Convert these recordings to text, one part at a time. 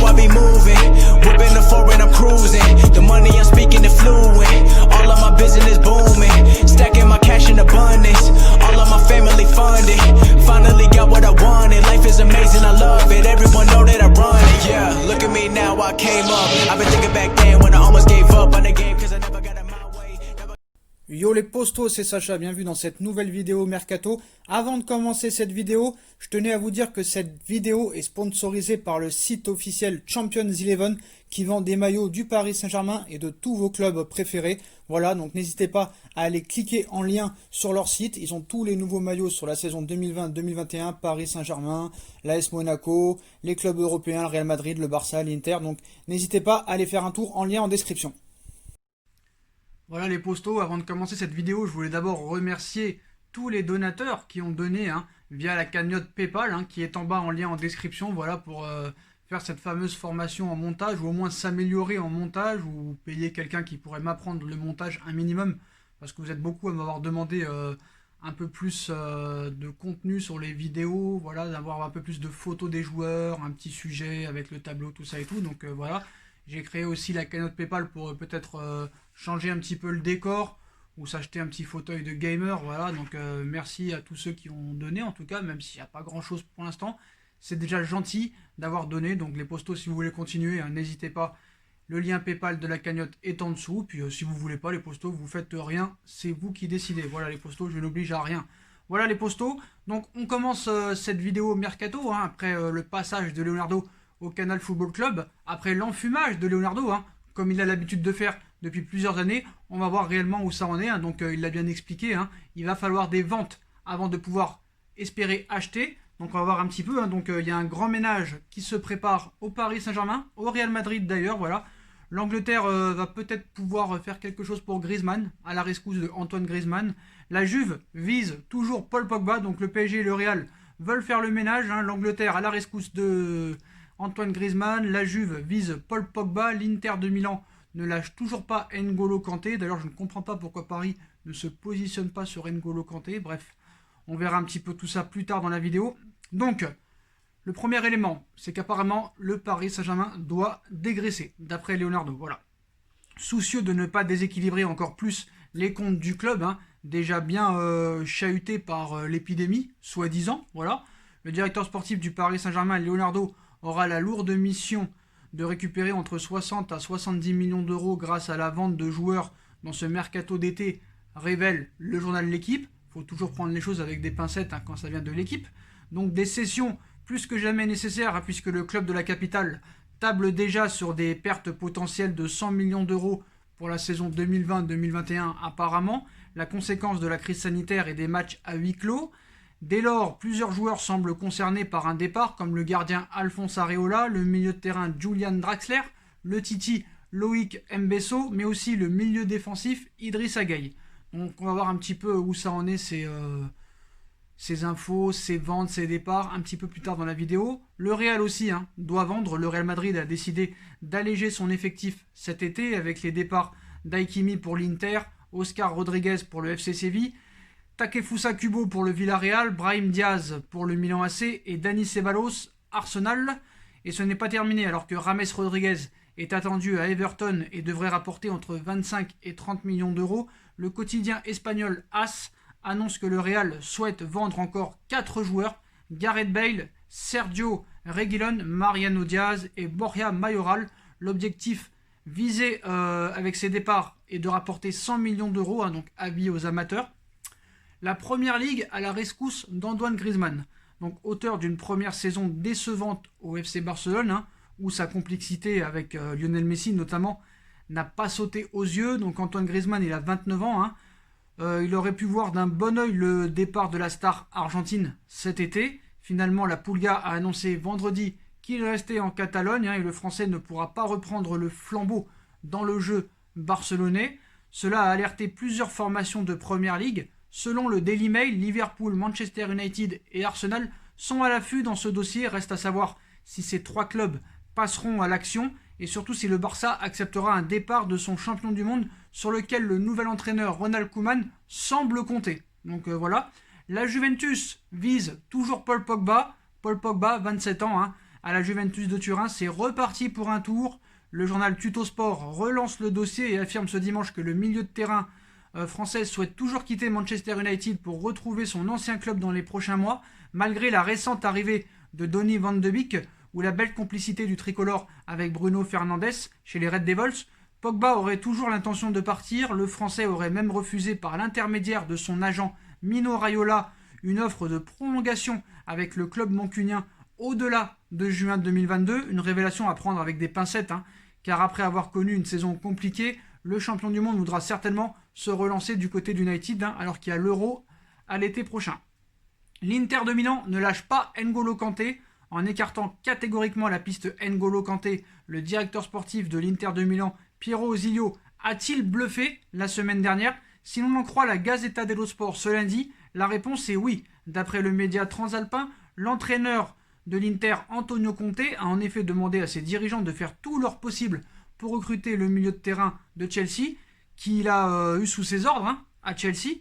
I be moving. Whipping the foreign, I'm cruising. The money I'm speaking is fluent. All of my business booming. Stacking my cash in abundance. All of my family funded. Finally got what I wanted. Life is amazing, I love it. Everyone know that I run it. Yeah, look at me now, I came up. I've been thinking back then when I almost gave up on the game cause I never got in my way. Yo les postos, c'est Sacha, bienvenue dans cette nouvelle vidéo Mercato. Avant de commencer cette vidéo, je tenais à vous dire que cette vidéo est sponsorisée par le site officiel Champions 11 qui vend des maillots du Paris Saint-Germain et de tous vos clubs préférés. Voilà, donc n'hésitez pas à aller cliquer en lien sur leur site. Ils ont tous les nouveaux maillots sur la saison 2020-2021, Paris Saint-Germain, l'AS Monaco, les clubs européens, le Real Madrid, le Barça, l'Inter. Donc n'hésitez pas à aller faire un tour en lien en description. Voilà les postos, avant de commencer cette vidéo, je voulais d'abord remercier tous les donateurs qui ont donné via la cagnotte Paypal qui est en bas en lien en description, voilà, pour faire cette fameuse formation en montage ou au moins s'améliorer en montage ou payer quelqu'un qui pourrait m'apprendre le montage un minimum parce que vous êtes beaucoup à m'avoir demandé un peu plus de contenu sur les vidéos, voilà, d'avoir un peu plus de photos des joueurs, un petit sujet avec le tableau, tout ça et tout, donc voilà. J'ai créé aussi la cagnotte Paypal pour peut-être changer un petit peu le décor ou s'acheter un petit fauteuil de gamer. Voilà, donc merci à tous ceux qui ont donné en tout cas, même s'il n'y a pas grand-chose pour l'instant. C'est déjà gentil d'avoir donné, donc les postos, si vous voulez continuer, n'hésitez pas. Le lien Paypal de la cagnotte est en dessous. Puis si vous voulez pas les postos, vous faites rien, c'est vous qui décidez. Voilà les postos, je n'oblige à rien. Voilà les postos, donc on commence cette vidéo Mercato, après le passage de Leonardo au Canal Football Club, après l'enfumage de Leonardo, comme il a l'habitude de faire depuis plusieurs années. On va voir réellement où ça en est, donc il l'a bien expliqué, il va falloir des ventes avant de pouvoir espérer acheter, donc on va voir un petit peu, donc il y a un grand ménage qui se prépare au Paris Saint-Germain, au Real Madrid d'ailleurs, voilà. L'Angleterre va peut-être pouvoir faire quelque chose pour Griezmann, à la rescousse de Antoine Griezmann. La Juve vise toujours Paul Pogba, donc le PSG et le Real veulent faire le ménage, l'Angleterre à la rescousse de Antoine Griezmann, la Juve vise Paul Pogba, l'Inter de Milan ne lâche toujours pas N'Golo Kanté. D'ailleurs, je ne comprends pas pourquoi Paris ne se positionne pas sur N'Golo Kanté. Bref, on verra un petit peu tout ça plus tard dans la vidéo. Donc, le premier élément, c'est qu'apparemment, le Paris Saint-Germain doit dégraisser, d'après Leonardo. Voilà. Soucieux de ne pas déséquilibrer encore plus les comptes du club, déjà bien chahuté par l'épidémie, soi-disant. Voilà. Le directeur sportif du Paris Saint-Germain, Leonardo, aura la lourde mission de récupérer entre 60 à 70 millions d'euros grâce à la vente de joueurs dans ce mercato d'été, révèle le journal L'Équipe. Il faut toujours prendre les choses avec des pincettes quand ça vient de l'équipe. Donc des cessions plus que jamais nécessaires puisque le club de la capitale table déjà sur des pertes potentielles de 100 millions d'euros pour la saison 2020-2021 apparemment. La conséquence de la crise sanitaire et des matchs à huis clos. Dès lors, plusieurs joueurs semblent concernés par un départ, comme le gardien Alphonse Areola, le milieu de terrain Julian Draxler, le Titi Loïc Mbesso, mais aussi le milieu défensif Idrissa Gueye. Donc on va voir un petit peu où ça en est, ces infos, ces ventes, ces départs, un petit peu plus tard dans la vidéo. Le Real aussi doit vendre. Le Real Madrid a décidé d'alléger son effectif cet été avec les départs d'Haikimi pour l'Inter, Oscar Rodriguez pour le FC Séville, Takefusa Kubo pour le Villarreal, Brahim Diaz pour le Milan AC et Dani Ceballos, Arsenal. Et ce n'est pas terminé alors que James Rodriguez est attendu à Everton et devrait rapporter entre 25 et 30 millions d'euros. Le quotidien espagnol AS annonce que le Real souhaite vendre encore 4 joueurs, Gareth Bale, Sergio Reguilón, Mariano Diaz et Borja Mayoral. L'objectif visé avec ces départs est de rapporter 100 millions d'euros, donc avis aux amateurs. La Première Ligue à la rescousse d'Antoine Griezmann, donc auteur d'une première saison décevante au FC Barcelone, où sa complexité avec Lionel Messi notamment n'a pas sauté aux yeux. Donc Antoine Griezmann, il a 29 ans, il aurait pu voir d'un bon oeil le départ de la star argentine cet été. Finalement, la Pulga a annoncé vendredi qu'il restait en Catalogne et le Français ne pourra pas reprendre le flambeau dans le jeu barcelonais. Cela a alerté plusieurs formations de Première Ligue. Selon le Daily Mail, Liverpool, Manchester United et Arsenal sont à l'affût dans ce dossier. Reste à savoir si ces 3 clubs passeront à l'action et surtout si le Barça acceptera un départ de son champion du monde sur lequel le nouvel entraîneur Ronald Koeman semble compter. Donc voilà. La Juventus vise toujours Paul Pogba. Paul Pogba, 27 ans, à la Juventus de Turin. C'est reparti pour un tour. Le journal Tuttosport relance le dossier et affirme ce dimanche que le milieu de terrain français souhaite toujours quitter Manchester United pour retrouver son ancien club dans les prochains mois, malgré la récente arrivée de Donny van de Beek ou la belle complicité du tricolore avec Bruno Fernandes chez les Red Devils. Pogba aurait toujours l'intention de partir, le Français aurait même refusé par l'intermédiaire de son agent Mino Raiola une offre de prolongation avec le club mancunien au-delà de juin 2022, une révélation à prendre avec des pincettes, car après avoir connu une saison compliquée, le champion du monde voudra certainement se relancer du côté d'United, alors qu'il y a l'Euro à l'été prochain. L'Inter de Milan ne lâche pas N'Golo Kanté. En écartant catégoriquement la piste N'Golo Kanté, le directeur sportif de l'Inter de Milan, Piero Osilio, a-t-il bluffé la semaine dernière? Si l'on en croit la Gazzetta dello Sport ce lundi, la réponse est oui. D'après le média transalpin, l'entraîneur de l'Inter, Antonio Conte, a en effet demandé à ses dirigeants de faire tout leur possible pour recruter le milieu de terrain de Chelsea, qu'il a eu sous ses ordres à Chelsea.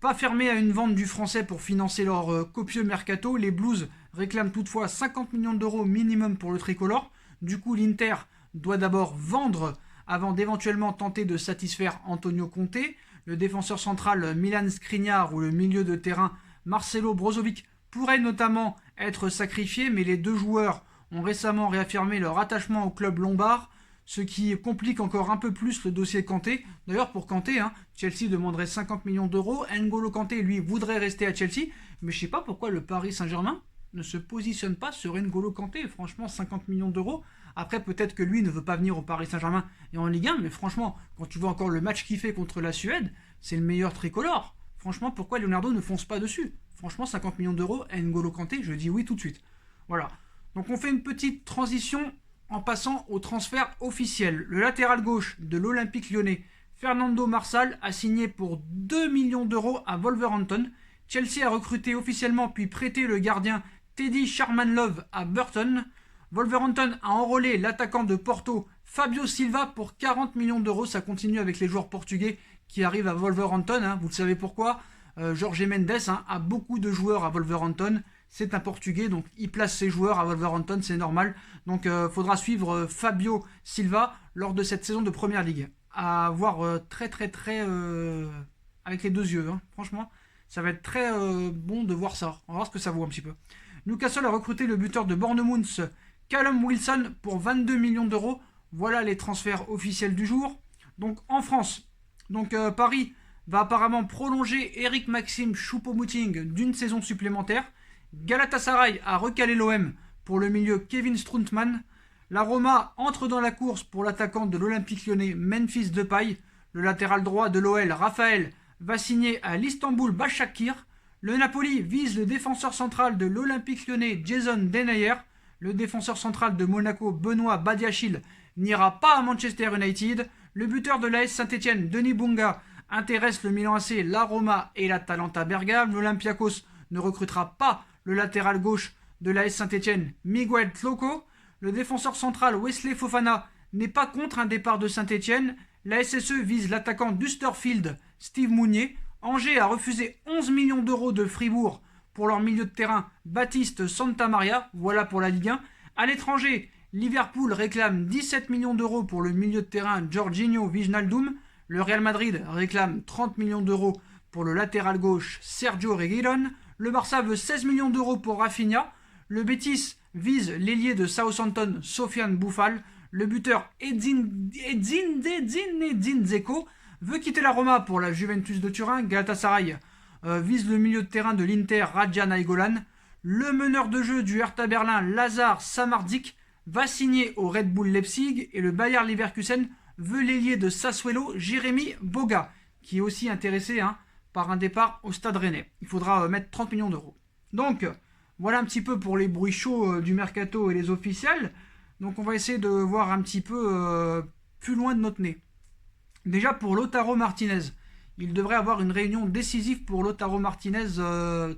Pas fermé à une vente du français pour financer leur copieux mercato, les Blues réclament toutefois 50 millions d'euros minimum pour le tricolore. Du coup, l'Inter doit d'abord vendre avant d'éventuellement tenter de satisfaire Antonio Conte. Le défenseur central Milan Skriniar ou le milieu de terrain Marcelo Brozovic pourraient notamment être sacrifiés, mais les deux joueurs ont récemment réaffirmé leur attachement au club lombard, ce qui complique encore un peu plus le dossier Kanté. D'ailleurs, pour Kanté, Chelsea demanderait 50 millions d'euros. N'Golo Kanté, lui, voudrait rester à Chelsea. Mais je ne sais pas pourquoi le Paris Saint-Germain ne se positionne pas sur N'Golo Kanté. Franchement, 50 millions d'euros. Après, peut-être que lui ne veut pas venir au Paris Saint-Germain et en Ligue 1. Mais franchement, quand tu vois encore le match qu'il fait contre la Suède, c'est le meilleur tricolore. Franchement, pourquoi Leonardo ne fonce pas dessus? Franchement, 50 millions d'euros, N'Golo Kanté, je dis oui tout de suite. Voilà. Donc on fait une petite transition en passant au transfert officiel. Le latéral gauche de l'Olympique lyonnais, Fernando Marsal, a signé pour 2 millions d'euros à Wolverhampton. Chelsea a recruté officiellement puis prêté le gardien Teddy Sherman-Love à Burton. Wolverhampton a enrôlé l'attaquant de Porto Fabio Silva pour 40 millions d'euros. Ça continue avec les joueurs portugais qui arrivent à Wolverhampton. Vous le savez pourquoi. Jorge Mendes a beaucoup de joueurs à Wolverhampton. C'est un Portugais, donc il place ses joueurs à Wolverhampton, c'est normal. Donc faudra suivre Fabio Silva lors de cette saison de Première Ligue. À voir très avec les deux yeux. Franchement, ça va être très bon de voir ça. On va voir ce que ça vaut un petit peu. Newcastle a recruté le buteur de Bournemouth, Callum Wilson, pour 22 millions d'euros. Voilà les transferts officiels du jour. Donc en France, Paris va apparemment prolonger Eric Maxime Choupo-Moting d'une saison supplémentaire. Galatasaray a recalé l'OM pour le milieu Kevin Strootman. La Roma entre dans la course pour l'attaquant de l'Olympique lyonnais Memphis Depay. Le latéral droit de l'OL, Raphaël, va signer à l'Istanbul Başakşehir. Le Napoli vise le défenseur central de l'Olympique lyonnais Jason Denayer. Le défenseur central de Monaco, Benoît Badiachil, n'ira pas à Manchester United. Le buteur de l'AS Saint-Etienne, Denis Bunga, intéresse le Milan AC, la Roma et l'Atalanta Bergame. L'Olympiakos ne recrutera pas le latéral gauche de l'AS Saint-Etienne, Miguel Tloko. Le défenseur central Wesley Fofana n'est pas contre un départ de Saint-Etienne. La SSE vise l'attaquant d'Huddersfield, Steve Mounier. Angers a refusé 11 millions d'euros de Fribourg pour leur milieu de terrain Baptiste Santamaria. Voilà pour la Ligue 1. À l'étranger, Liverpool réclame 17 millions d'euros pour le milieu de terrain Jorginho Wijnaldum. Le Real Madrid réclame 30 millions d'euros pour le latéral gauche Sergio Reguilón. Le Barça veut 16 millions d'euros pour Rafinha. Le Betis vise l'ailier de Southampton, Sofiane Boufal. Le buteur Edin Dzeko veut quitter la Roma pour la Juventus de Turin. Galatasaray vise le milieu de terrain de l'Inter, Radja Nainggolan. Le meneur de jeu du Hertha Berlin, Lazar Samardžić, va signer au Red Bull Leipzig. Et le Bayer Leverkusen veut l'ailier de Sassuolo, Jérémy Boga, qui est aussi intéressé par un départ au Stade Rennais. Il faudra mettre 30 millions d'euros. Donc, voilà un petit peu pour les bruits chauds du mercato et les officiels. Donc, on va essayer de voir un petit peu plus loin de notre nez. Déjà, pour Lautaro Martinez, il devrait avoir une réunion décisive pour Lautaro Martinez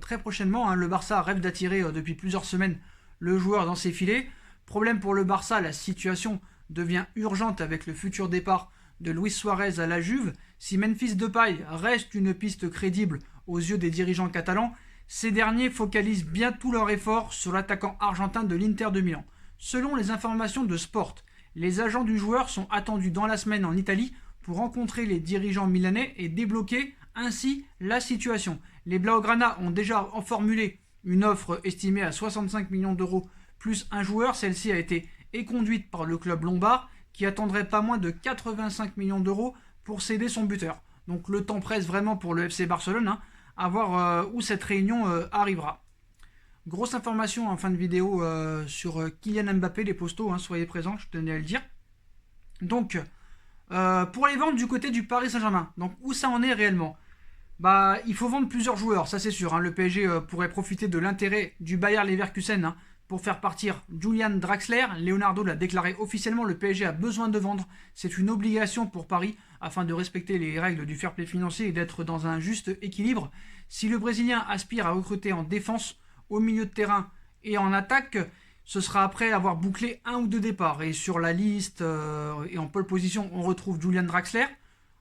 très prochainement. Le Barça rêve d'attirer depuis plusieurs semaines le joueur dans ses filets. Problème pour le Barça, la situation devient urgente avec le futur départ de Luis Suarez à la Juve. Si Memphis Depay reste une piste crédible aux yeux des dirigeants catalans, ces derniers focalisent bien tout leur effort sur l'attaquant argentin de l'Inter de Milan. Selon les informations de Sport, les agents du joueur sont attendus dans la semaine en Italie pour rencontrer les dirigeants milanais et débloquer ainsi la situation. Les Blaugrana ont déjà formulé une offre estimée à 65 millions d'euros plus un joueur. Celle-ci a été éconduite par le club lombard qui attendrait pas moins de 85 millions d'euros pour céder son buteur. Donc le temps presse vraiment pour le FC Barcelone, hein, à voir où cette réunion arrivera. Grosse information en fin de vidéo sur Kylian Mbappé, les postos, hein, soyez présents, je tenais à le dire. Donc, pour les ventes du côté du Paris Saint-Germain, donc où ça en est réellement? Bah, il faut vendre plusieurs joueurs, ça c'est sûr. Hein. Le PSG pourrait profiter de l'intérêt du Bayer Leverkusen, hein, pour faire partir Julian Draxler. Leonardo l'a déclaré officiellement, le PSG a besoin de vendre. C'est une obligation pour Paris afin de respecter les règles du fair play financier et d'être dans un juste équilibre. Si le Brésilien aspire à recruter en défense, au milieu de terrain et en attaque, ce sera après avoir bouclé un ou deux départs. Et sur la liste et en pole position, on retrouve Julian Draxler.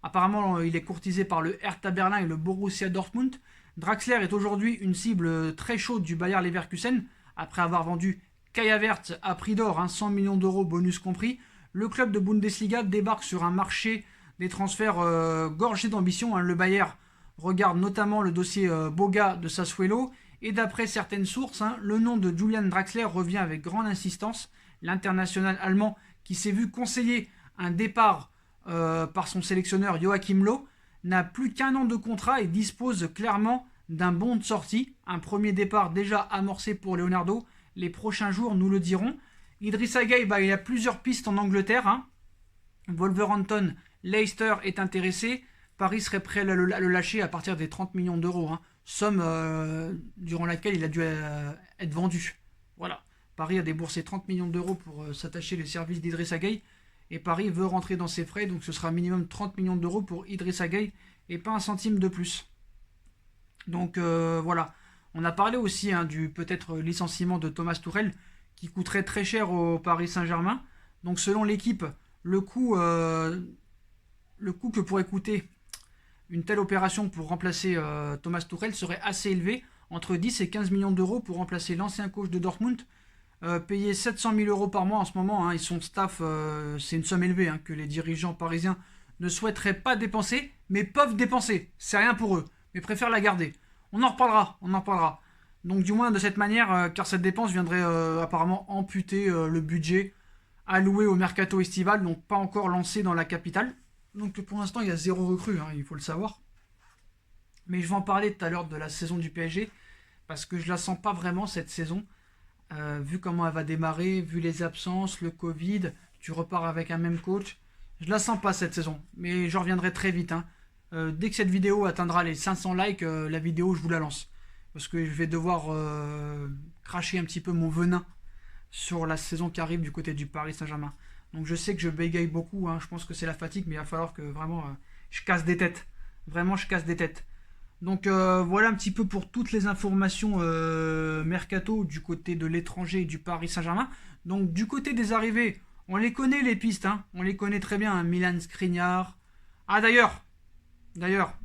Apparemment, il est courtisé par le Hertha Berlin et le Borussia Dortmund. Draxler est aujourd'hui une cible très chaude du Bayer Leverkusen. Après avoir vendu Kai Havertz à prix d'or, hein, 100 millions d'euros bonus compris, le club de Bundesliga débarque sur un marché des transferts gorgé d'ambition. Hein. Le Bayer regarde notamment le dossier Boga de Sassuolo. Et d'après certaines sources, hein, le nom de Julian Draxler revient avec grande insistance. L'international allemand qui s'est vu conseiller un départ par son sélectionneur Joachim Löw n'a plus qu'un an de contrat et dispose clairement d'un bon de sortie. Un premier départ déjà amorcé pour Leonardo. Les prochains jours nous le diront. Idrissa Gueye, bah, il y a plusieurs pistes en Angleterre. Hein. Wolverhampton, Leicester est intéressé. Paris serait prêt à le lâcher à partir des 30 millions d'euros. Hein. Somme durant laquelle il a dû être vendu. Voilà. Paris a déboursé 30 millions d'euros pour s'attacher les services d'Idrissa Gueye. Et Paris veut rentrer dans ses frais, donc ce sera minimum 30 millions d'euros pour Idrissa Gueye et pas un centime de plus. Donc voilà. On a parlé aussi, hein, du peut-être licenciement de Thomas Tuchel qui coûterait très cher au Paris Saint-Germain. Donc selon l'équipe, le coût que pourrait coûter une telle opération pour remplacer Thomas Tuchel serait assez élevé, entre 10 et 15 millions d'euros pour remplacer l'ancien coach de Dortmund. Payer 700 000 euros par mois en ce moment, hein, et son staff, c'est une somme élevée, hein, que les dirigeants parisiens ne souhaiteraient pas dépenser, mais peuvent dépenser. C'est rien pour eux, mais préfèrent la garder. On en reparlera. Donc du moins de cette manière, car cette dépense viendrait apparemment amputer le budget alloué au mercato estival, donc pas encore lancé dans la capitale. Donc pour l'instant il y a 0 recrue, hein, il faut le savoir. Mais je vais en parler tout à l'heure de la saison du PSG, parce que je la sens pas vraiment cette saison. Vu comment elle va démarrer, vu les absences, le Covid, tu repars avec un même coach. Je la sens pas cette saison, mais je reviendrai très vite. Hein. Dès que cette vidéo atteindra les 500 likes, la vidéo je vous la lance. Parce que je vais devoir cracher un petit peu mon venin sur la saison qui arrive du côté du Paris Saint-Germain. Donc je sais que je bégaye beaucoup, hein. Je pense que c'est la fatigue, mais il va falloir que vraiment je casse des têtes. Vraiment je casse des têtes. Donc voilà un petit peu pour toutes les informations mercato du côté de l'étranger et du Paris Saint-Germain. Donc du côté des arrivées, on les connaît les pistes, hein. On les connaît très bien, hein. Milan Skriniar. Ah d'ailleurs,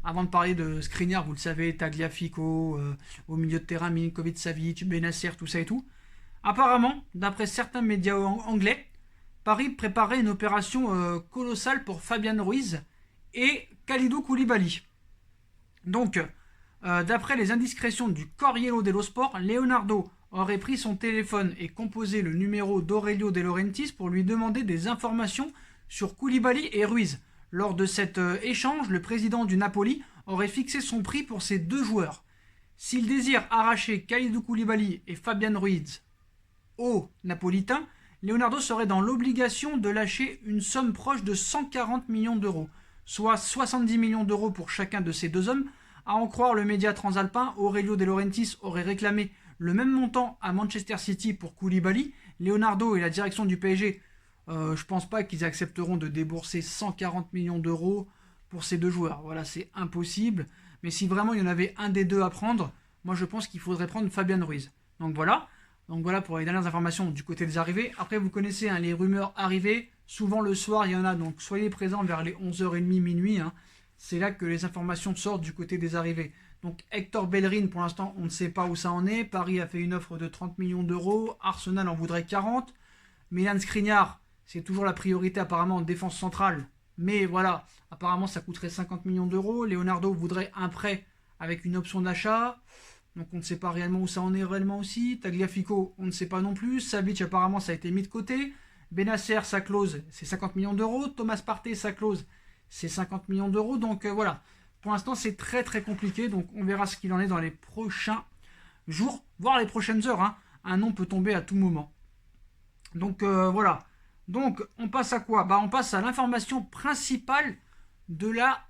avant de parler de Skriniar, vous le savez, Tagliafico, au milieu de terrain, Milinkovic-Savic, Benacer, tout ça et tout. Apparemment, d'après certains médias anglais, Paris préparait une opération colossale pour Fabian Ruiz et Kalidou Koulibaly. Donc, d'après les indiscrétions du Corriere dello Sport, Leonardo aurait pris son téléphone et composé le numéro d'Aurelio De Laurentiis pour lui demander des informations sur Koulibaly et Ruiz. Lors de cet échange, le président du Napoli aurait fixé son prix pour ces deux joueurs. S'il désire arracher Kalidou Koulibaly et Fabian Ruiz aux Napolitains, Leonardo serait dans l'obligation de lâcher une somme proche de 140 millions d'euros, soit 70 millions d'euros pour chacun de ces deux hommes. À en croire le média transalpin, Aurelio De Laurentiis aurait réclamé le même montant à Manchester City pour Koulibaly. Leonardo et la direction du PSG, je pense pas qu'ils accepteront de débourser 140 millions d'euros pour ces deux joueurs. Voilà, c'est impossible. Mais si vraiment il y en avait un des deux à prendre, moi je pense qu'il faudrait prendre Fabian Ruiz. Donc voilà pour les dernières informations du côté des arrivées. Après vous connaissez, hein, les rumeurs arrivées. Souvent le soir il y en a, donc soyez présents vers les 11h30, minuit. Hein. C'est là que les informations sortent du côté des arrivées. Donc Hector Bellerin, pour l'instant on ne sait pas où ça en est. Paris a fait une offre de 30 millions d'euros. Arsenal en voudrait 40. Milan Skriniar, c'est toujours la priorité apparemment en défense centrale. Mais voilà, apparemment ça coûterait 50 millions d'euros. Leonardo voudrait un prêt avec une option d'achat. Donc on ne sait pas réellement où ça en est réellement aussi. Tagliafico, on ne sait pas non plus. Savic, apparemment, ça a été mis de côté. Benacer, sa clause, c'est 50 millions d'euros. Thomas Partey, sa clause, c'est 50 millions d'euros. Donc voilà, pour l'instant, c'est très très compliqué. Donc on verra ce qu'il en est dans les prochains jours, voire les prochaines heures. Hein. Un nom peut tomber à tout moment. Donc voilà. Donc on passe à quoi? On passe à l'information principale de la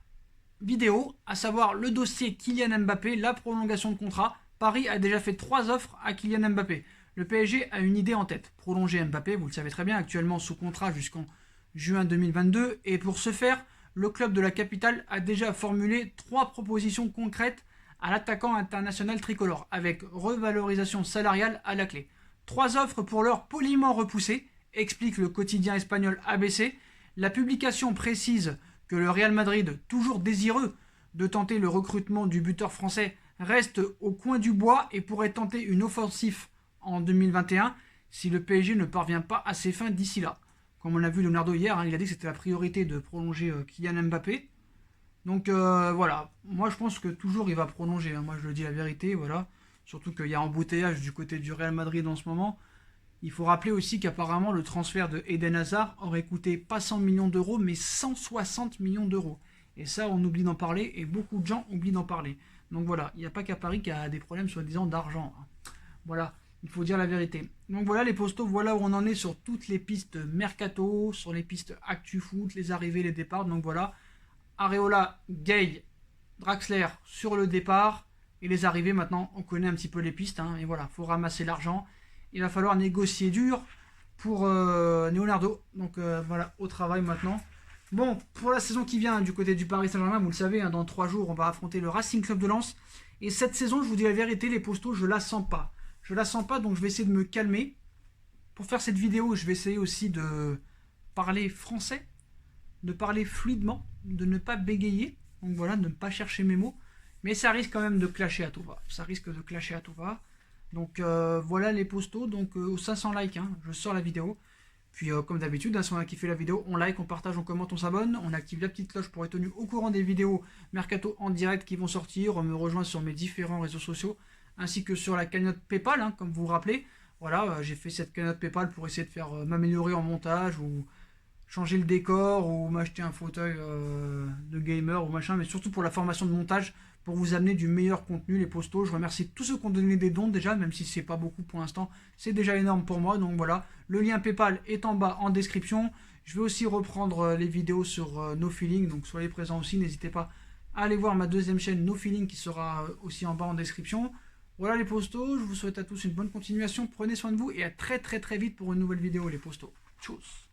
vidéo, à savoir le dossier Kylian Mbappé, la prolongation de contrat. Paris a déjà fait 3 offres à Kylian Mbappé. Le PSG a une idée en tête, prolonger Mbappé, vous le savez très bien, actuellement sous contrat jusqu'en juin 2022. Et pour ce faire, le club de la capitale a déjà formulé 3 propositions concrètes à l'attaquant international tricolore, avec revalorisation salariale à la clé. 3 offres pour l'heure poliment repoussées, explique le quotidien espagnol ABC. La publication précise que le Real Madrid, toujours désireux de tenter le recrutement du buteur français, reste au coin du bois et pourrait tenter une offensive en 2021 si le PSG ne parvient pas à ses fins d'ici là. Comme on a vu Leonardo hier, il a dit que c'était la priorité de prolonger Kylian Mbappé. Donc voilà, moi je pense que toujours il va prolonger, moi je le dis la vérité, voilà. Surtout qu'il y a embouteillage du côté du Real Madrid en ce moment. Il faut rappeler aussi qu'apparemment le transfert de Eden Hazard aurait coûté pas 100 millions d'euros mais 160 millions d'euros. Et ça on oublie d'en parler et beaucoup de gens oublient d'en parler. Donc voilà, il n'y a pas qu'à Paris qui a des problèmes soi-disant d'argent. Voilà, il faut dire la vérité. Donc voilà les postos, voilà où on en est sur toutes les pistes mercato, sur les pistes actu foot, les arrivées, les départs. Donc voilà, Areola, Gay, Draxler sur le départ. Et les arrivées maintenant, on connaît un petit peu les pistes. Et voilà, il faut ramasser l'argent. Il va falloir négocier dur pour Leonardo. Donc voilà, au travail maintenant. Bon, pour la saison qui vient du côté du Paris Saint-Germain, vous le savez, dans 3 jours, on va affronter le Racing Club de Lens. Et cette saison, je vous dis la vérité, les postos, je la sens pas. Je la sens pas, donc je vais essayer de me calmer. Pour faire cette vidéo, je vais essayer aussi de parler français, de parler fluidement, de ne pas bégayer. Donc voilà, de ne pas chercher mes mots. Mais ça risque quand même de clasher à tout va. Ça risque de clasher à tout va. Donc voilà les postos. Donc aux 500 likes, je sors la vidéo. Puis comme d'habitude, si on a kiffé la vidéo, on like, on partage, on commente, on s'abonne. On active la petite cloche pour être tenu au courant des vidéos Mercato en direct qui vont sortir. On me rejoint sur mes différents réseaux sociaux. Ainsi que sur la cagnotte Paypal, comme vous vous rappelez. Voilà, j'ai fait cette cagnotte Paypal pour essayer de faire m'améliorer en montage ou changer le décor ou m'acheter un fauteuil de gamer ou machin. Mais surtout pour la formation de montage, pour vous amener du meilleur contenu, les postos. Je remercie tous ceux qui ont donné des dons déjà, même si c'est pas beaucoup pour l'instant. C'est déjà énorme pour moi. Donc voilà, le lien Paypal est en bas en description. Je vais aussi reprendre les vidéos sur No Feeling, donc soyez présents aussi. N'hésitez pas à aller voir ma deuxième chaîne No Feeling qui sera aussi en bas en description. Voilà les postos, je vous souhaite à tous une bonne continuation. Prenez soin de vous et à très très très vite pour une nouvelle vidéo les postos. Tchuss.